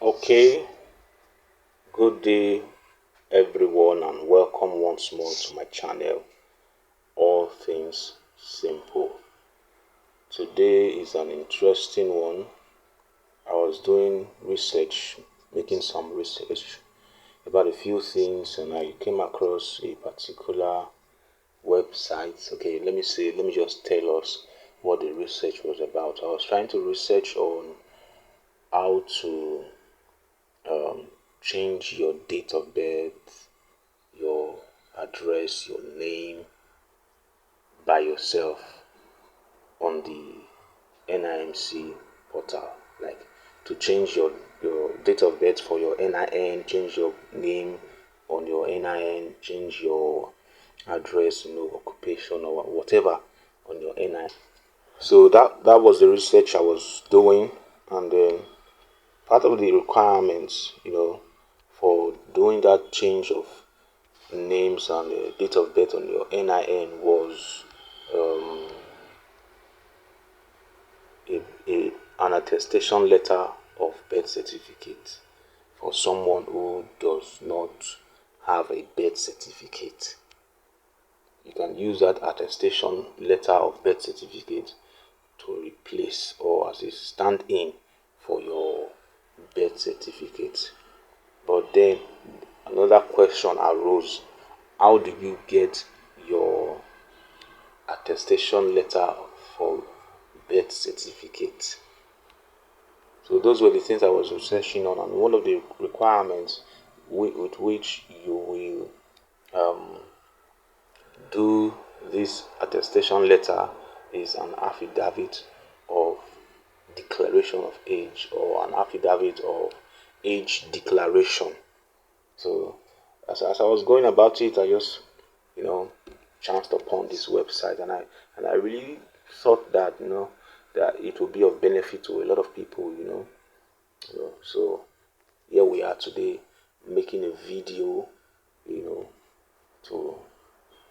Okay, good day everyone and welcome once more to my channel, All Things Simple. Today is an interesting one. I was doing research, making some research about a few things, and I came across a particular website. Okay, let me just tell us what the research was about. I was trying to research on how to change your date of birth, your address, your name by yourself on the NIMC portal. Like to change your date of birth for your NIN, change your name on your NIN, change your address, occupation or whatever on your NIN. So that was the research I was doing, and then part of the requirements, for doing that change of names and date of birth on your NIN was um, an attestation letter of birth certificate for someone who does not have a birth certificate. You can use that attestation letter of birth certificate to replace or as a stand-in for your birth certificate. But then another question arose: how do you get your attestation letter for birth certificate? So those were the things I was researching on, and one of the requirements with which you will do this attestation letter is an affidavit of declaration of age, or an affidavit of age declaration. So as I was going about it, I just chanced upon this website, and I really thought that that it would be of benefit to a lot of people. So here we are today making a video, to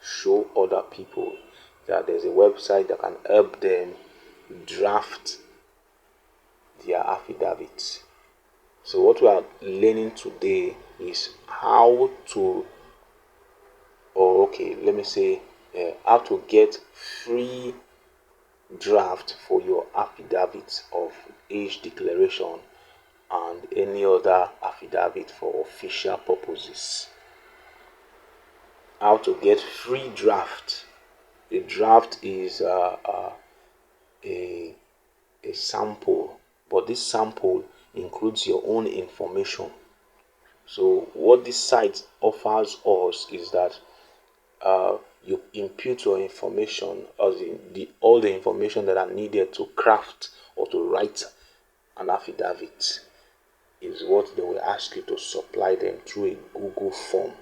show other people that there's a website that can help them draft their affidavits. So what we are learning today is how to, or okay, let me say, how to get free draft for your affidavit of age declaration and any other affidavit for official purposes. How to get free draft. The draft is a sample, but this sample includes your own information. So what this site offers us is that you input your information, as in all the information that are needed to craft or to write an affidavit is what they will ask you to supply them through a Google form.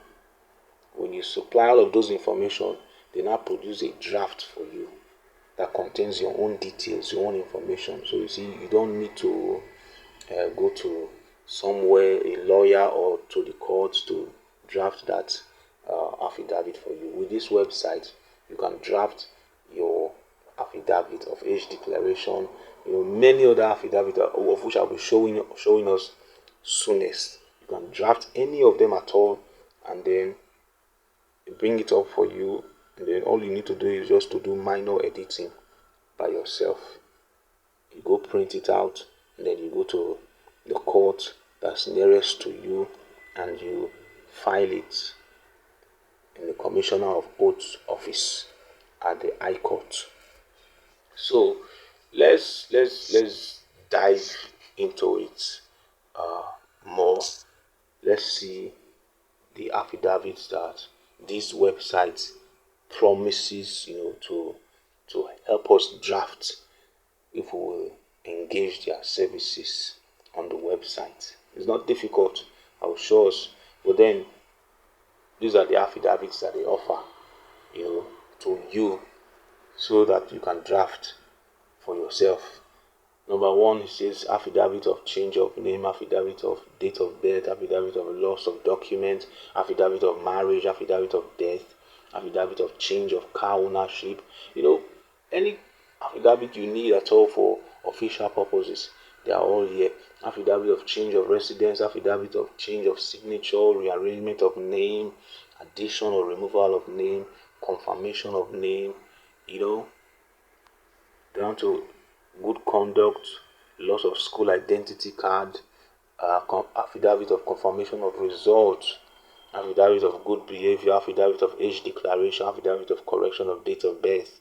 When you supply all of those information, they now produce a draft for you that contains your own details, your own information. So you see, you don't need to go to somewhere, a lawyer, or to the courts to draft that affidavit for you. With this website, you can draft your affidavit of age declaration. Many other affidavits of which I'll be showing us soonest. You can draft any of them at all, and then bring it up for you. And then all you need to do is just to do minor editing by yourself. You go print it out, and then you go to the court that's nearest to you, and you file it in the Commissioner of Oaths office at the High Court. So let's dive into it more. Let's see the affidavits that this website promises, to help us draft if we will engage their services on the website. It's not difficult, I will show us. But then these are the affidavits that they offer, to you, so that you can draft for yourself. Number one, it says affidavit of change of name, affidavit of date of birth, affidavit of loss of document, affidavit of marriage, affidavit of death, affidavit of change of car ownership. Any affidavit you need at all for official purposes, They are all here. Affidavit of change of residence, affidavit of change of signature, rearrangement of name, addition or removal of name, confirmation of name, down to good conduct, loss of school identity card, affidavit of confirmation of results, affidavit of good behavior, affidavit of age declaration, affidavit of correction of date of birth,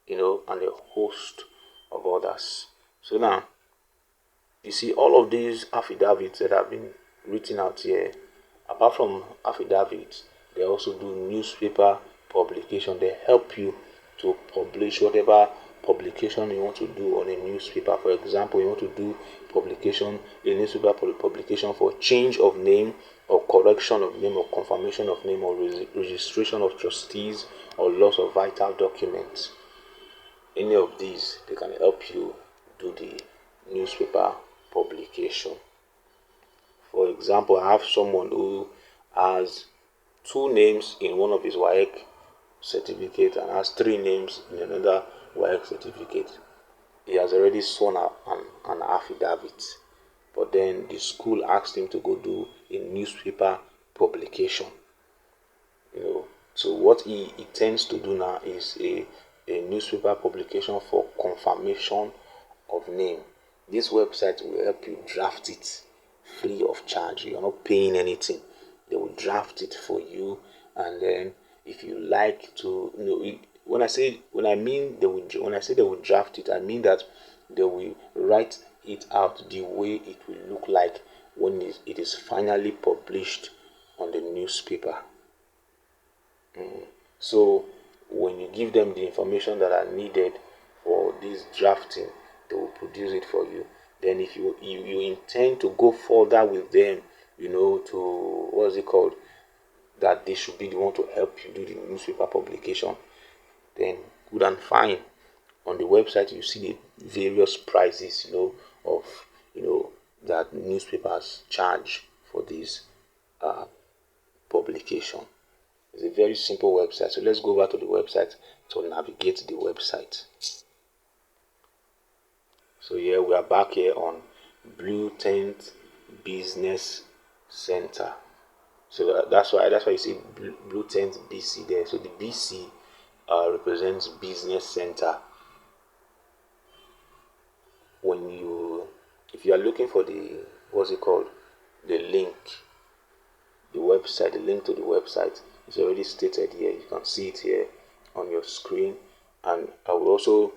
and a host of others. So now, you see all of these affidavits that have been written out here. Apart from affidavits, they also do newspaper publication. They help you to publish whatever publication you want to do on a newspaper. For example, you want to do a newspaper publication for change of name or correction of name or confirmation of name or registration of trustees or loss of vital documents. Any of these, they can help you do the newspaper publication. For example, I have someone who has 2 names in one of his WAEC certificate and has 3 names in another WAEC certificate. He has already sworn an affidavit, but then the school asked him to go do a newspaper publication. So what he tends to do now is a newspaper publication for confirmation of name. This website will help you draft it free of charge. You're not paying anything. They will draft it for you, and then if you like to, when I say they will draft it, I mean that they will write it out the way it will look like when it is finally published on the newspaper. So when you give them the information that are needed for this drafting, they will produce it for you. Then if you intend to go further with them, to what's it called, that they should be the one to help you do the newspaper publication, then good and fine. On the website you see the various prices, of that newspapers charge for this publication. It's a very simple website. So let's go back to the website to navigate the website. So here we are back here on Blue Tent Business Center. So that's why you see Blue Tent BC there. So the BC represents Business Center. If you are looking for the link, the link to the website is already stated here. You can see it here on your screen, and I will also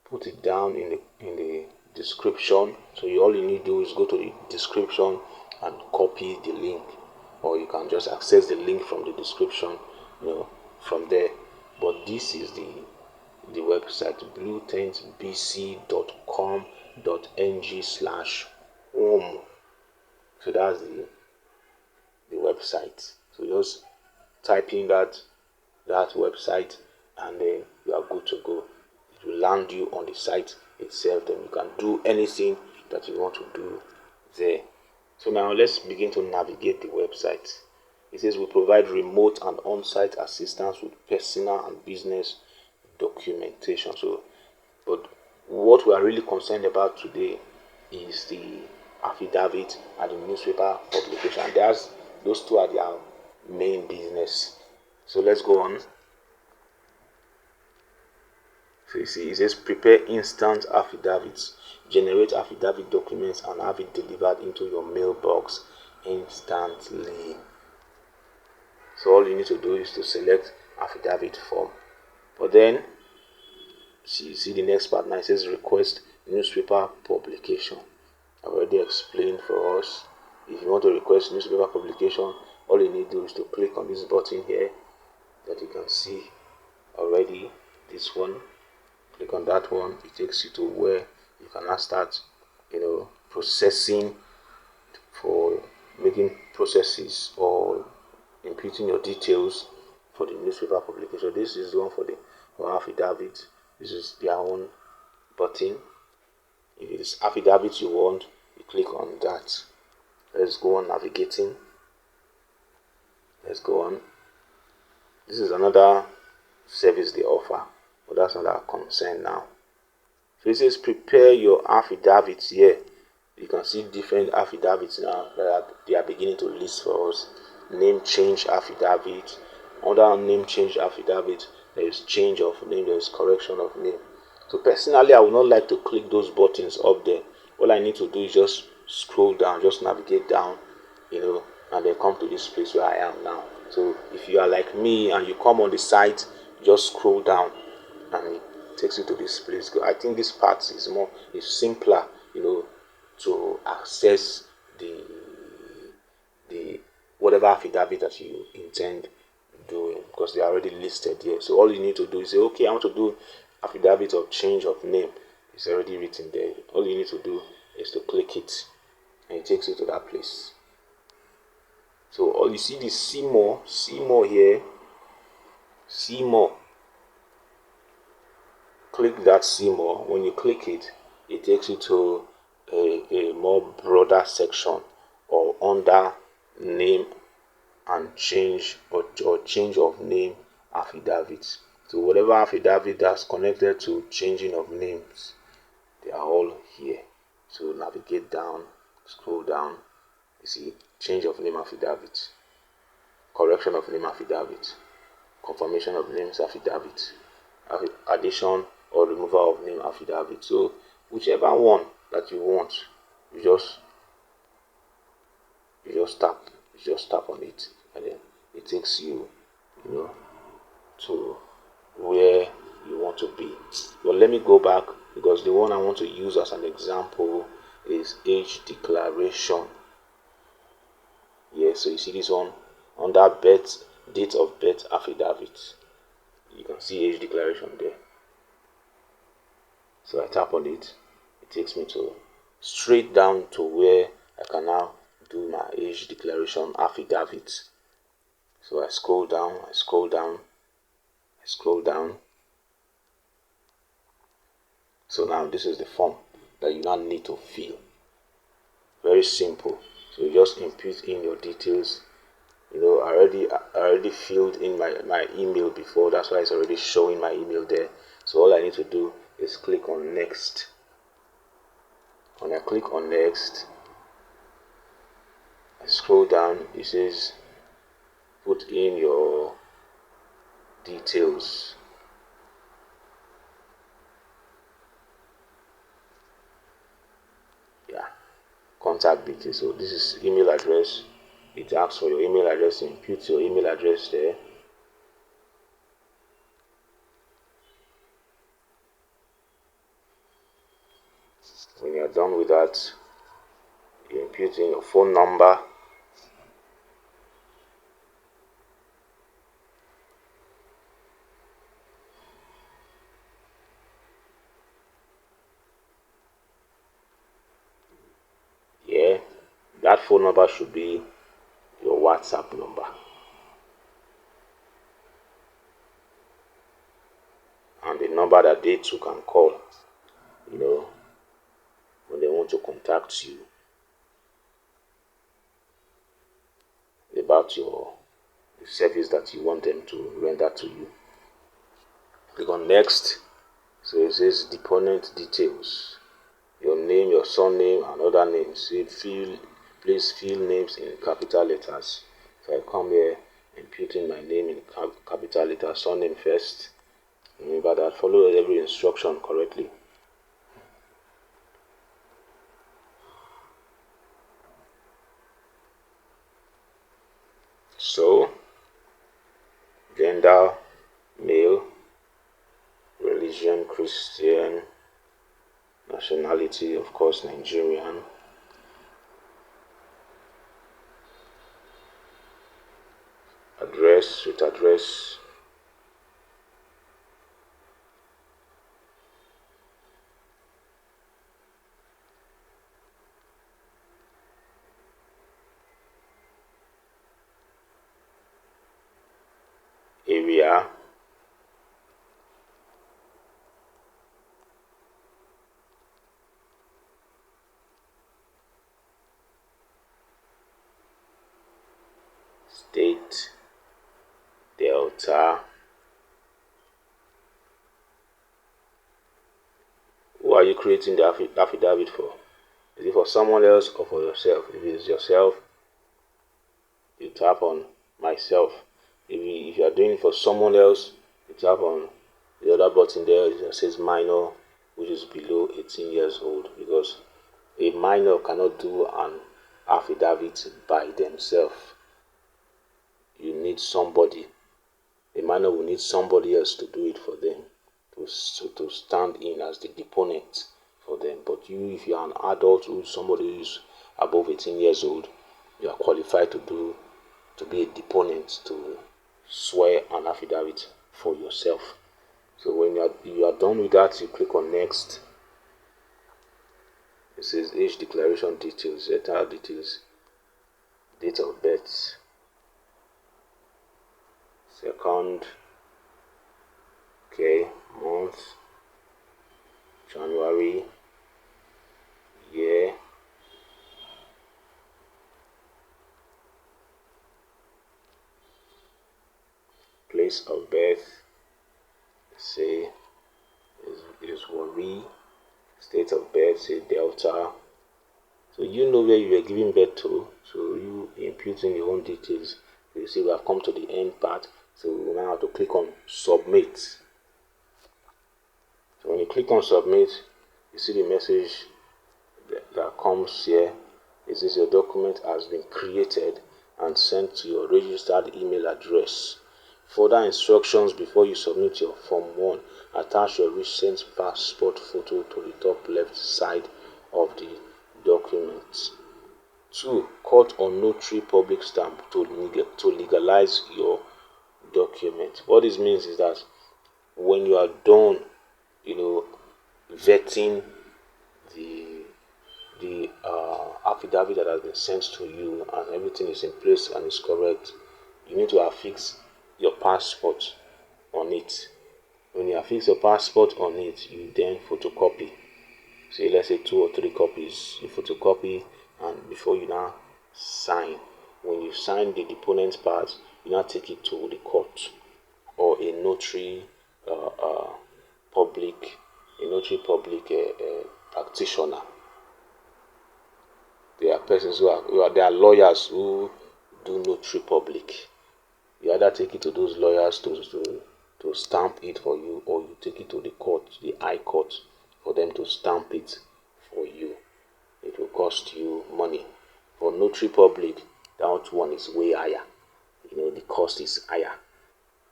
put it down in the description. So all you need to do is go to the description and copy the link, or you can just access the link from the description, from there. But this is the website, bluetentbc.com.ng/home. So that's the website. So just type in that website, and then you are good to go. It will land you on the site itself. Then you can do anything that you want to do there. So now let's begin to navigate the website. It says we provide remote and on-site assistance with personal and business documentation. But what we are really concerned about today is the affidavit and the newspaper publication. Those two are their main business. So let's go on. So you see, it says prepare instant affidavits, generate affidavit documents, and have it delivered into your mailbox instantly. So all you need to do is to select affidavit form. But then see the next part now. It says request newspaper publication. I've already explained for us. If you want to request newspaper publication, all you need to do is to click on this button here that you can see already. This one, click on that one. It takes you to where you can now start processing, for making processes or inputting your details for the newspaper publication. This is the one for affidavit. This is their own button. If it is affidavit you want, you click on that. Let's go on navigating. Let's go on. This is another service they offer, but that's not our concern now. So it says prepare your affidavits here. You can see different affidavits now that they are beginning to list for us. Name change affidavit. Under name change affidavit, there is change of name, there is correction of name. So personally, I would not like to click those buttons up there. All I need to do is just scroll down, just navigate down, and then come to this place where I am now. So if you are like me and you come on the site, just scroll down and it takes you to this place. I think this part is simpler, to access the whatever affidavit that you intend doing, because they are already listed here. So all you need to do is say, okay, I want to do affidavit of change of name. It's already written there. All you need to do is to click it and it takes you to that place. So all you see this see more here, see more. Click that see more. When you click it, it takes you to a more broader section, or under name and change or change of name affidavits. So whatever affidavit that's connected to changing of names, they are all here. So navigate down, scroll down, you see change of name affidavit, correction of name affidavit, confirmation of names affidavit, addition or removal of name affidavit. So whichever one that you want, you just tap on it, and then it takes you, to where you want to be. But let me go back, because the one I want to use as an example is age declaration. Yeah, so you see this one under date of birth affidavit. You can see age declaration there. So I tap on it, it takes me to straight down to where I can now do my age declaration affidavit. So I scroll down, I scroll down, I scroll down. So now this is the form that you now need to fill. Very simple. So you just input in your details. I already filled in my email before, that's why it's already showing my email there. So all I need to do is click on next. When I click on next, I scroll down, it says put in your details. Yeah, contact details. So this is email address. It asks for your email address, input your email address there. When you're done with that, you input in your phone number. Yeah, that phone number should be your WhatsApp number. And the number that they too can call, when they want to contact you about the service that you want them to render to you. Click on next. So it says deponent details. Your name, your surname, and other names. Please fill names in capital letters. So I come here, inputting my name in capital letters, surname first. Remember that, follow every instruction correctly. So, gender, male, religion, Christian, nationality, of course, Nigerian. Address, street address. Area. State, Delta. Who are creating the affidavit for? Is it for someone else or for yourself? If it is yourself, you tap on myself. If you are doing it for someone else, you tap on the other button there that says minor, which is below 18 years old, because a minor cannot do an affidavit by themselves. You need somebody. A minor will need somebody else to do it for them, to stand in as the deponent for them. But you, if you are an adult, or somebody who is above 18 years old, you are qualified to be a deponent, to swear an affidavit for yourself. So when you are done with that, you click on next. It says age declaration details, entire details, date of birth, second, okay, month, January, year, place of birth, say is Warri, state of birth, say Delta. So you know where you are giving birth to, so you imputing your own details. You see we have come to the end part, so we now have to click on submit. So when you click on submit, you see the message that comes here. It says your document has been created and sent to your registered email address. Further instructions before you submit your form 1. Attach your recent passport photo to the top left side of the document. 2. Cut or notary public stamp to legalize your document. What this means is that when you are done, vetting the affidavit that has been sent to you and everything is in place and is correct, you need to affix your passport on it. When you affix your passport on it, you then photocopy. Say let's say 2 or 3 copies. You photocopy, and before you now sign. When you sign the deponent part, you now take it to the court or a notary public practitioner. There are persons there are lawyers who do notary public. You either take it to those lawyers to stamp it for you, or you take it to the court, the high court, for them to stamp it for you. It will cost you money. For notary public, that one is way higher. The cost is higher.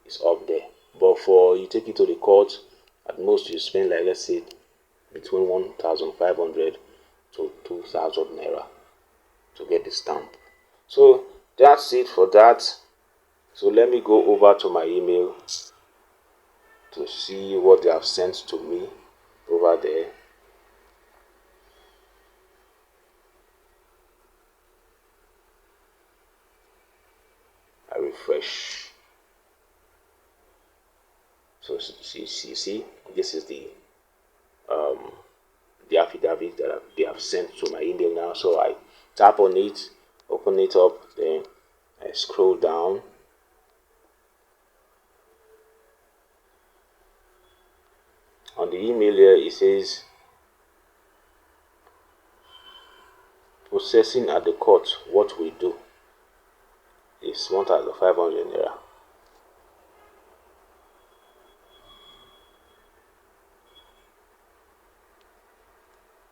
It's up there. But for you take it to the court, at most you spend like, let's say, between 1,500 to 2,000 naira to get the stamp. So that's it for that. So let me go over to my email to see what they have sent to me over there. I refresh. So see, this is the affidavit that they have sent to my email now. So I tap on it, open it up, then I scroll down. On the email here, it says processing at the court. What we do is 1,500 naira.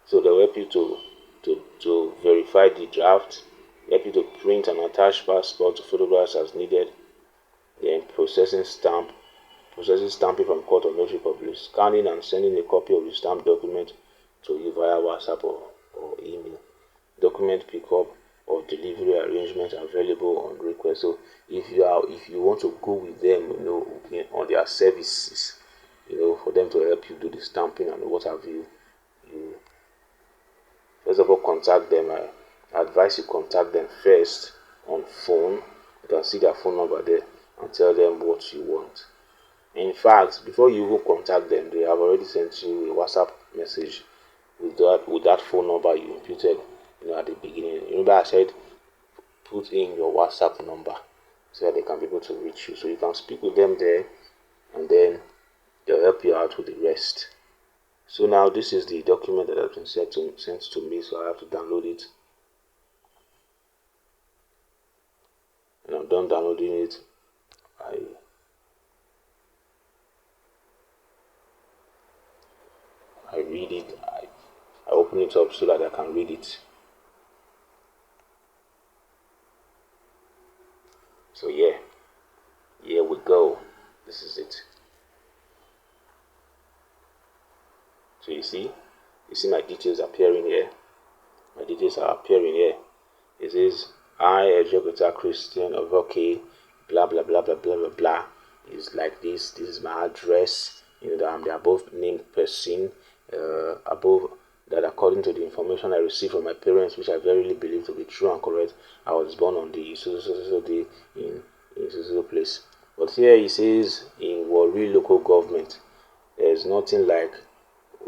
So they'll help you to verify the draft, help you to print and attach passport to photographs as needed, then processing stamping from court or notary public, scanning and sending a copy of the stamped document to you via WhatsApp or email, document pickup or delivery arrangement available on request. So if you want to go with them, on their services, for them to help you do the stamping and what have you, first of all contact them. I advise you contact them first on phone. You can see their phone number there and tell them what you want. In fact, before you even contact them, they have already sent you a WhatsApp message with that phone number you imputed at the beginning. Remember I said put in your WhatsApp number so that they can be able to reach you. So you can speak with them there, and then they'll help you out with the rest. So now this is the document that has been sent to me, so I have to download it. And I'm done downloading it. I read it. I open it up so that I can read it. So yeah, here we go. This is it. So you see my details appearing here. My details are appearing here. It says I, Executor Christian of okay, blah blah blah blah blah blah blah. It's like this. This is my address. You know that I'm the above named person. Above that, according to the information I received from my parents, which I verily believe to be true and correct, I was born on the so day in so place. But here it says in Warri local government. There's nothing like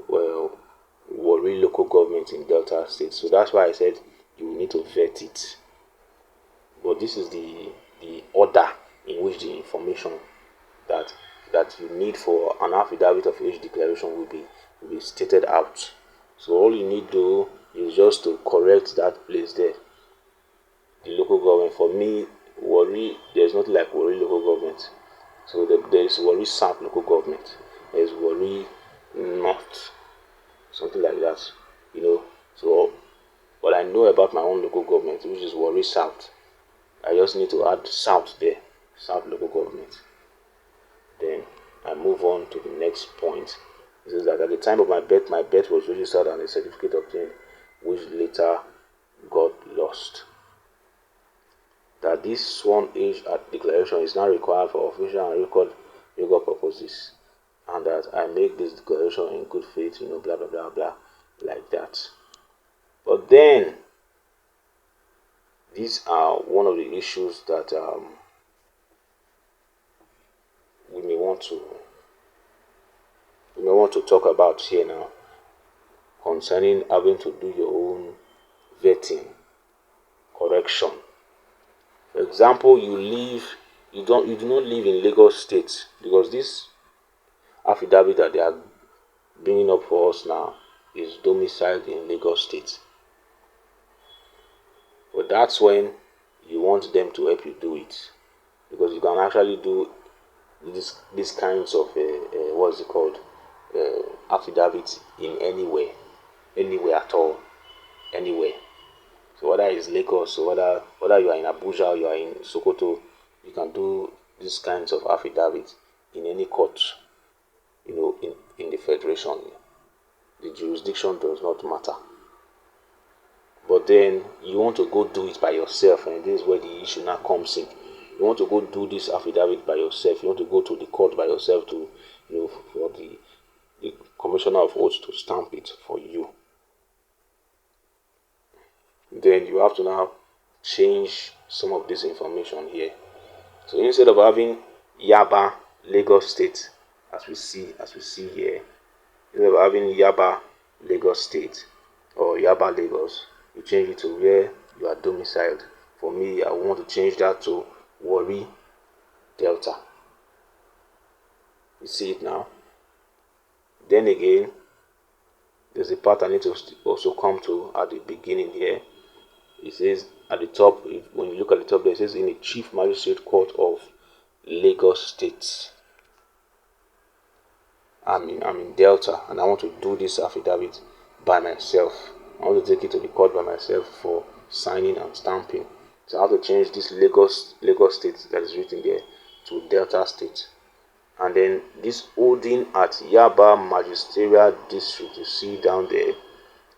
Warri local government in Delta State. So that's why I said you will need to vet it. But this is the order in which the information that you need for an affidavit of age declaration will be stated out. So all you need to do is just to correct that place there. The local government, for me, Warri, there's nothing like Warri local government. So there is Warri South local government. There's Warri North, something like that. You know. So what I know about my own local government, which is Warri South, I just need to add South there, South local government. Then I move on to the next point. It says that at the time of my birth was registered and a certificate obtained, which later got lost. That this sworn age declaration is now required for official and record purposes, and that I make this declaration in good faith, you know, blah blah blah blah, like that. But then these are one of the issues that we may want to talk about here now, concerning having to do your own vetting, correction. For example, you do not live in Lagos State, because this affidavit that they are bringing up for us now is domiciled in Lagos State. But that's when you want them to help you do it, because you can actually do these kinds of what's it called, affidavits in anywhere at all, anywhere. So whether it's Lagos, or whether you are in Abuja or you are in Sokoto, you can do these kinds of affidavits in any court, you know, in the federation. The jurisdiction does not matter. But then you want to go do it by yourself, and this is where the issue now comes in. You want to go do this affidavit by yourself. You want to go to the court by yourself to, you know, for the commissioner of oaths to stamp it for you. Then you have to now change some of this information here. So instead of having Yaba Lagos State, as we see here, instead of having Yaba Lagos State or Yaba Lagos, you change it to where you are domiciled. For me, I want to change that to Warri Delta. You see it now. Then again, there's a part I need to also come to at the beginning here. It says at the top, when you look at the top there, it says in the Chief Magistrate Court of Lagos State. I'm in Delta, and I want to do this affidavit by myself. I want to take it to the court by myself for signing and stamping. So I have to change this Lagos State that is written there to Delta State. And then this holding at Yaba Magisterial District, you see down there,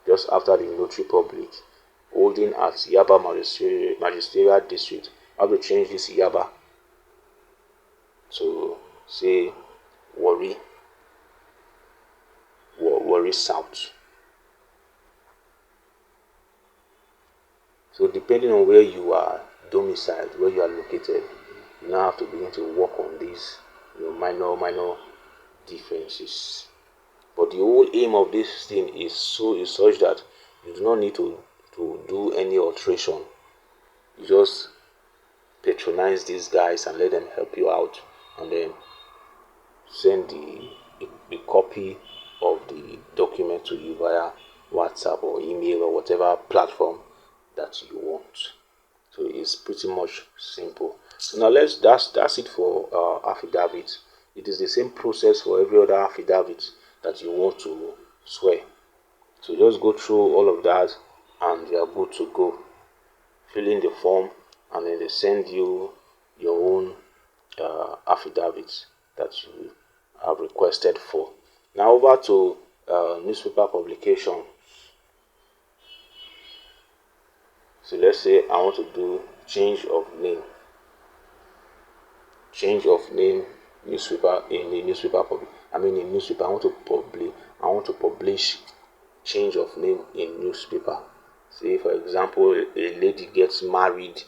just after the notary public, holding at Yaba Magisterial District. I have to change this Yaba to say Warri South. So depending on where you are domiciled, where you are located, you now have to begin to work on these, you know, minor differences. But the whole aim of this thing is such that you do not need to do any alteration. You just patronize these guys and let them help you out, and then send the copy of the document to you via WhatsApp or email or whatever platform that you want. So it's pretty much simple. So now that's it for affidavit. It is the same process for every other affidavit that you want to swear. So just go through all of that and you are good to go. Fill in the form and then they send you your own affidavit that you have requested for. Now over to newspaper publication. So let's say I want to do change of name newspaper in the newspaper in newspaper. I want to publish change of name in newspaper. Say for example a lady gets married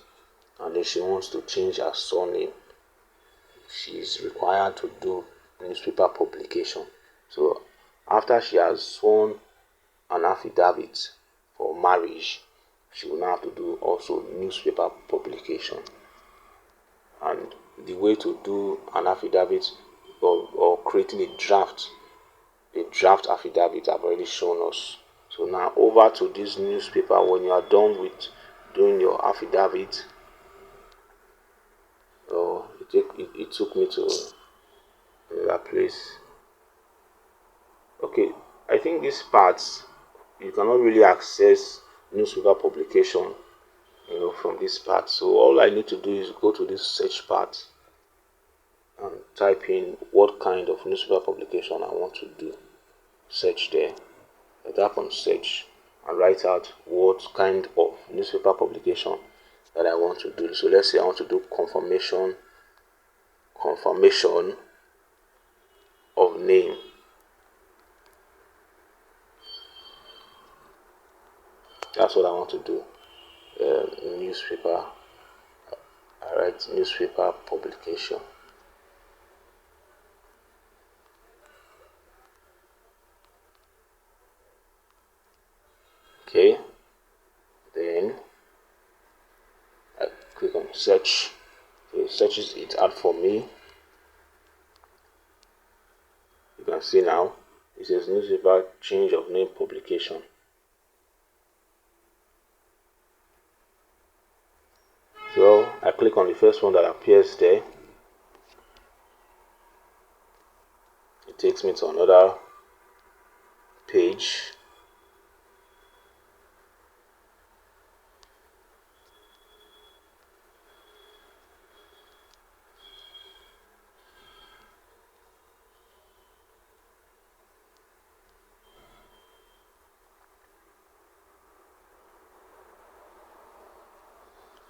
and then she wants to change her surname. She is required to do newspaper publication. So after she has sworn an affidavit for marriage, she will now have to do also newspaper publication. And the way to do an affidavit or creating a draft affidavit I've already shown us. So now over to this newspaper. When you are done with doing your affidavit, it took me to that place. Okay, I think this part you cannot really access newspaper publication from this part. So all I need to do is go to this search part and type in what kind of newspaper publication I want to do. Search there. I tap on search and write out what kind of newspaper publication that I want to do. So let's say I want to do confirmation of name. That's what I want to do. Newspaper. I write newspaper publication. Okay. Then I click on search. So it searches it out for me. You can see now it says newspaper change of name publication. So I click on the first one that appears there. It takes me to another page.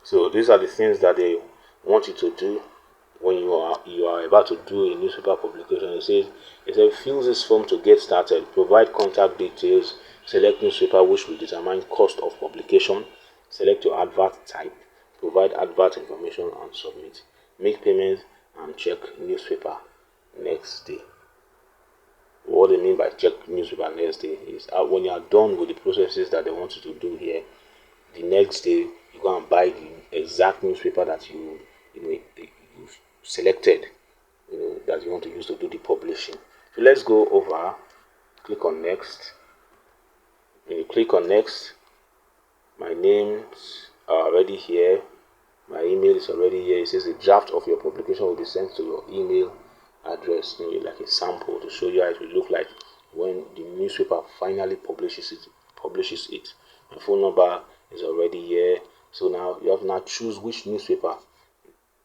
So these are the things that they want you to do when you are about to do a newspaper publication. It says fill this form to get started. Provide contact details. Select newspaper which will determine cost of publication. Select your advert type. Provide advert information and submit. Make payment and check newspaper next day. What they mean by check newspaper next day is when you are done with the processes that they want you to do here, the next day you go and buy the exact newspaper that you selected, that you want to use to do the publishing. So let's go over. Click on next. When you click on next, my names are already here. My email is already here. It says the draft of your publication will be sent to your email address, like a sample to show you how it will look like when the newspaper finally publishes it. My phone number is already here. So now you have to choose which newspaper.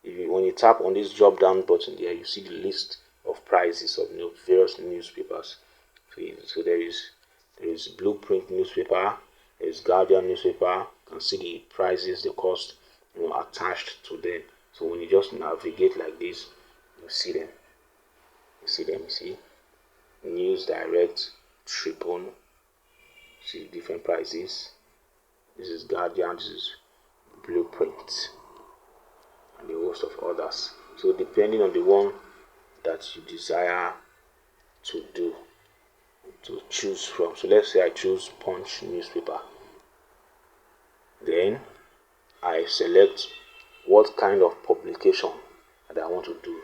When you tap on this drop down button there, you see the list of prices of various newspapers. So there is Blueprint newspaper, there is Guardian newspaper. You can see the prices, the cost attached to them. So when you just navigate like this, you see them. You see News Direct, Tribune. See different prices. This is Guardian, this is Blueprint, and a host of others. So depending on the one that you desire to choose from. So let's say I choose Punch newspaper. Then I select what kind of publication that I want to do.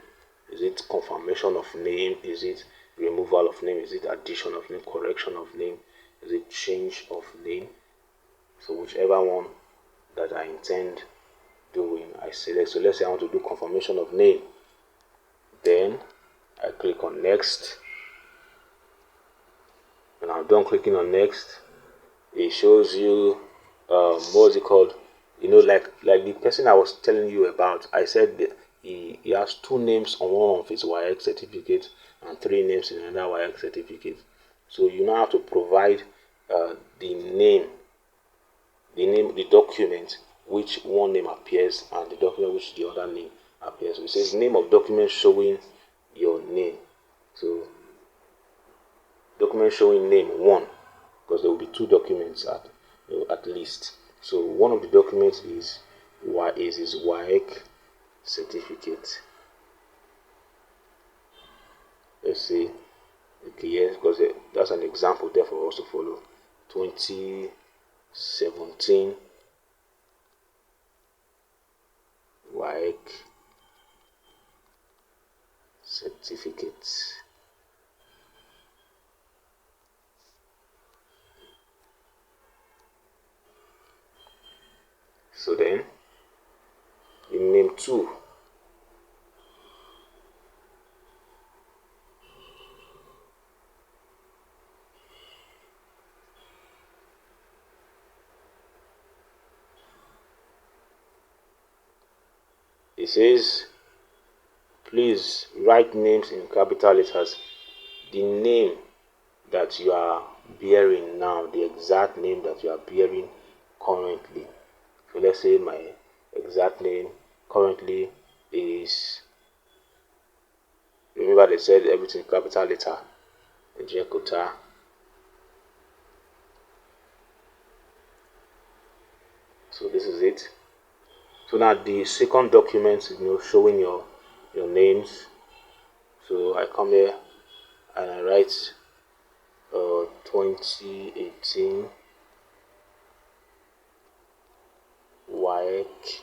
Is it confirmation of name? Is it removal of name? Is it addition of name, correction of name? Is it change of name? So whichever one that I intend doing, I select. So let's say I want to do confirmation of name. Then I click on next. When I'm done clicking on next, it shows you what's it called? Like the person I was telling you about. I said that he has 2 names on one of his YX certificates and 3 names in another YX certificate. So you now have to provide the document which one name appears and the document which the other name appears. So it says name of document showing your name. So document showing name 1, because there will be 2 documents at least. So one of the documents is his WAEC certificate. Let's see. Okay, yes, because that's an example there for us to follow. 2017 WAEC certificate. So then, in name 2, it says, please write names in capital letters. The name that you are bearing now, the exact name that you are bearing currently. So let's say my exact name currently is, remember they said everything capital letter, Ejekota. So this is it. So now the second document, showing your names. So I come here and I write 2018 WAEC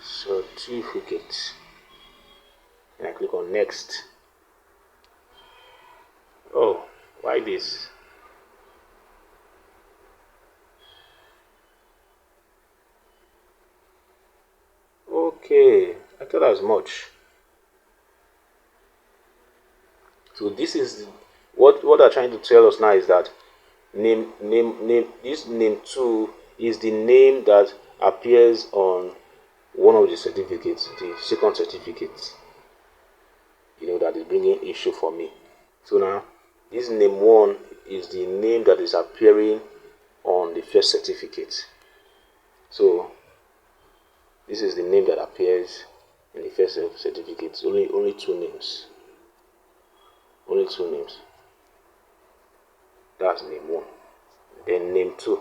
certificate, and I click on next. Oh, why this? Okay, I thought as much. So this is what they're trying to tell us now is that name this name 2 is the name that appears on one of the certificates, the second certificate, that is bringing issue for me. So now this name 1 is the name that is appearing on the first certificate. So this is the name that appears in the first certificate. Only 2 names. Only 2 names. That's name 1. Then name 2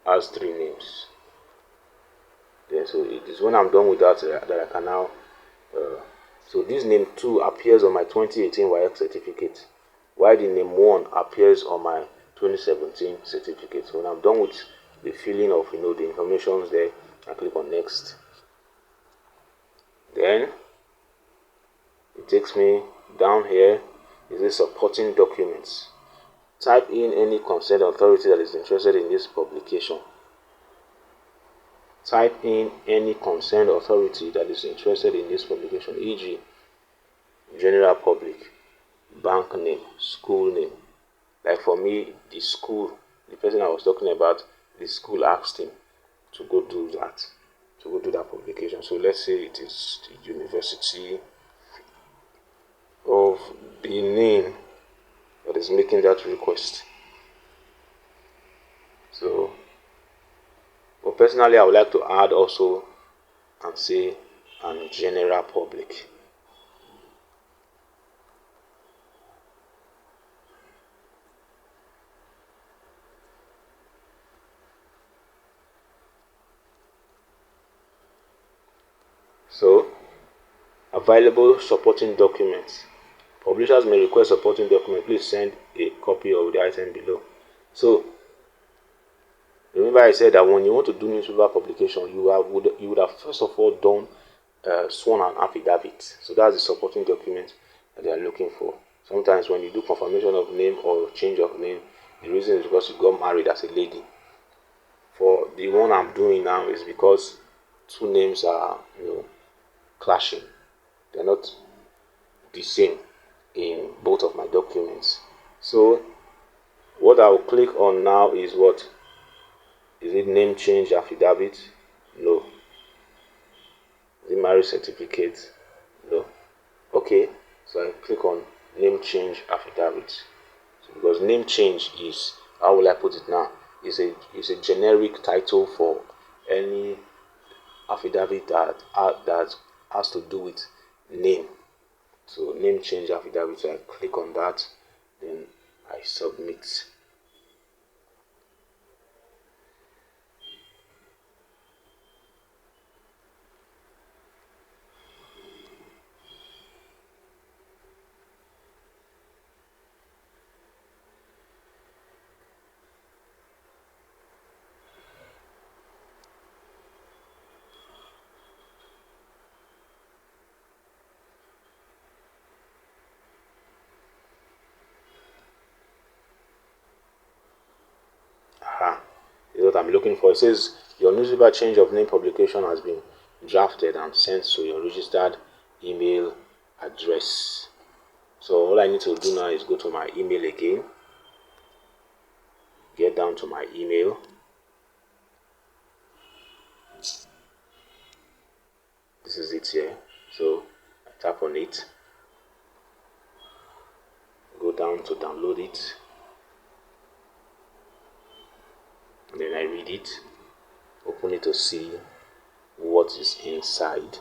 has 3 names. Then so it is when I'm done with that that I can now. So this name 2 appears on my 2018 YX certificate, while the name 1 appears on my 2017 certificate. So when I'm done with the filling of the information there, I click on next. Then it takes me down here. Is the supporting documents. Type in any concerned authority that is interested in this publication. Type in any concerned authority that is interested in this publication, e.g. general public, bank name, school name. Like for me, the person I was talking about, the school asked him to go do that publication. So let's say it is the University of Benin that is making that request. So, but personally, I would like to add also and say and general public. So, available supporting documents. Publishers may request supporting document. Please send a copy of the item below. So, remember I said that when you want to do newspaper publication, you would have first of all done sworn an affidavit. So that's the supporting document. that they are looking for. Sometimes when you do confirmation of name or change of name, the reason is because you got married as a lady. For the one I'm doing now is because two names are clashing. They're not the same in both of my documents. So what I'll click on now is what? Is it name change affidavit? No. Is it marriage certificate? No. Okay, so I click on name change affidavit. So because name change is, how will I put it now? Is a generic title for any affidavit that has to do with name. So name change affidavit. So I click on that, then I submit. Aha, is what I'm looking for. It says your newspaper change of name publication has been drafted and sent to your registered email address. So all I need to do now is go to my email again, get down to my email. This is it here. So I tap on it, go down to download it, and then I read it, open it to see what is inside.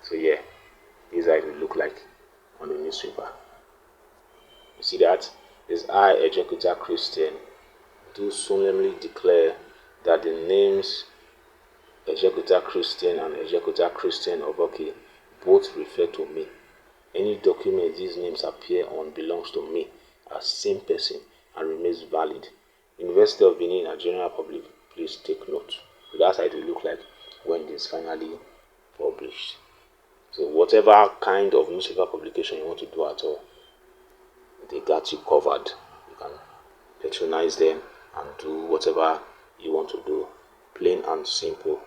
So yeah, this is how it will look like on the newspaper. You see that? Is I, Executor Christian, do solemnly declare that the names Executor Christian and Executor Christian Oboke both refer to me. Any document these names appear on belongs to me as same person and remains valid. University of Benin, Nigerian Republic, please take note. So that's how it will look like when it is finally published. So whatever kind of newspaper publication you want to do at all, they got you covered. You can patronize them and do whatever you want to do, plain and simple.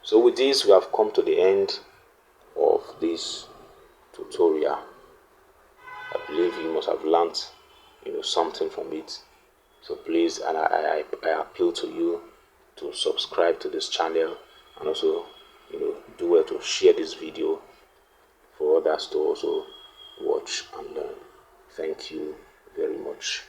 So with this, we have come to the end of this tutorial. I believe you must have learned something from it. So please, and I appeal to you to subscribe to this channel, and also do well to share this video for others to also watch and learn. Thank you very much.